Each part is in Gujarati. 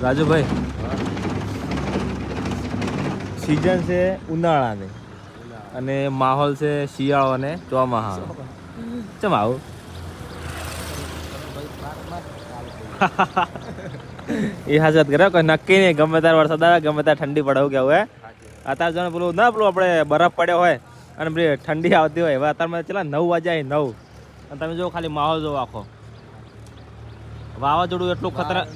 રાજુભાઈ સીઝન છે ઉનાળાની અને માહોલ છે શિયાળો અને ચોમાસા. ચમ આવું એ હાજત કરે કોઈ નક્કી નહીં, ગમે ત્યારે વરસાદ આવે ગમે ત્યારે ઠંડી પડે એવું કેવું હે. અત્યારે જો પેલું ના પેલું આપણે બરફ પડ્યો હોય અને પેલી ઠંડી આવતી હોય, હવે અત્યારમાં કેટલા 9 વાગ્યા 9 અને તમે જો ખાલી માહોલ જો આખો વાવાઝોડું એટલું ખતરનાક.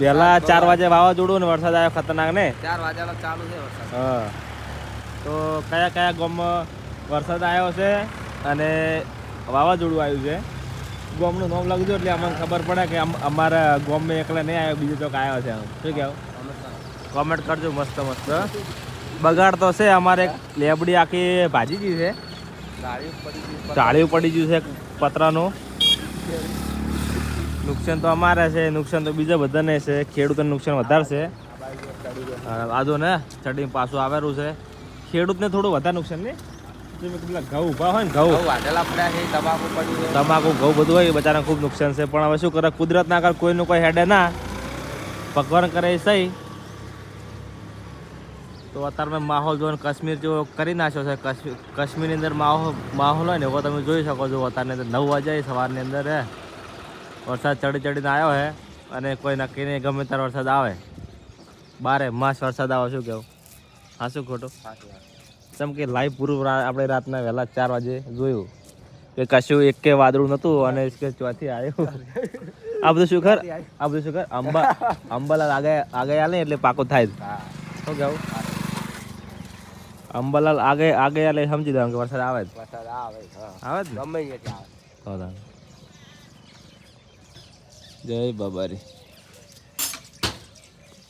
વહેલા 4 વાગે વાવાઝોડું ને વરસાદ આવ્યો ખતરનાક ને 4 વાગ્યાનો ચાલુ છે વરસાદ. હા, તો કયા કયા ગામમાં વરસાદ આવ્યો છે અને વાવાઝોડું આવ્યું છે, ગામનું નામ લખજો એટલે અમને ખબર પડે કે અમારા ગામમાં એકલા નહીં આવ્યો, બીજો ચોક આવ્યો છે. શું કહેવું? કોમેન્ટ કરજો. મસ્ત મસ્ત બગાડ તો છે અમારે. લેબડી આખી ભાજી ગઈ છે, ટાળીઓ પડી ગયું છે પતરાનું. નુકસાન તો અમારે છે, નુકસાન તો બીજા બધાને છે, ખેડૂતોને નુકસાન વધારે છે. આજો ને ચડી પાછું આવેલું છે, ખેડૂતને થોડું વધારે નુકસાન નહીં. પેલા ઘઉં ઉભા હોય ને ઘઉં વાઢેલા પડ્યા છે, તમાકુ પડ્યું છે, તમાકુ ઘઉં બધું હોય, બચારાને ખૂબ નુકસાન છે. પણ હવે શું કરે, કુદરત ના કરે, કોઈનું કોઈ હેડે ના, ભગવાન કરે એ સહી. તો અત્યારે માહોલ જોઈને કાશ્મીર જેવો કરી નાખ્યો છે. કાશ્મીરની અંદર માહોલ હોય ને એવો તમે જોઈ શકો છો. અત્યારની અંદર 9 વાગ્યા સવારની અંદર હે વરસાદ ચડીને આવ્યો હે અને કોઈ નક્કી નહીં, ગમે ત્યારે વરસાદ આવે, 12 માસ વરસાદ આવે. શું કેવું? હા શું ખોટું? જેમ કે લાઈવ પૂરું આપણે રાતના વહેલા 4 વાગે જોયું કે કશું એક કે વાદળું નહોતું અને કે ચોથી આવ્યું. આ બધું શું કર અંબાલાલ આગળ આલે એટલે પાકો થાય. શું કેવું? અંબાલાલ આગળ આલે સમજી દેવાનું કે વરસાદ આવે જ ને. ગમે તે આવે. જય બાબારી.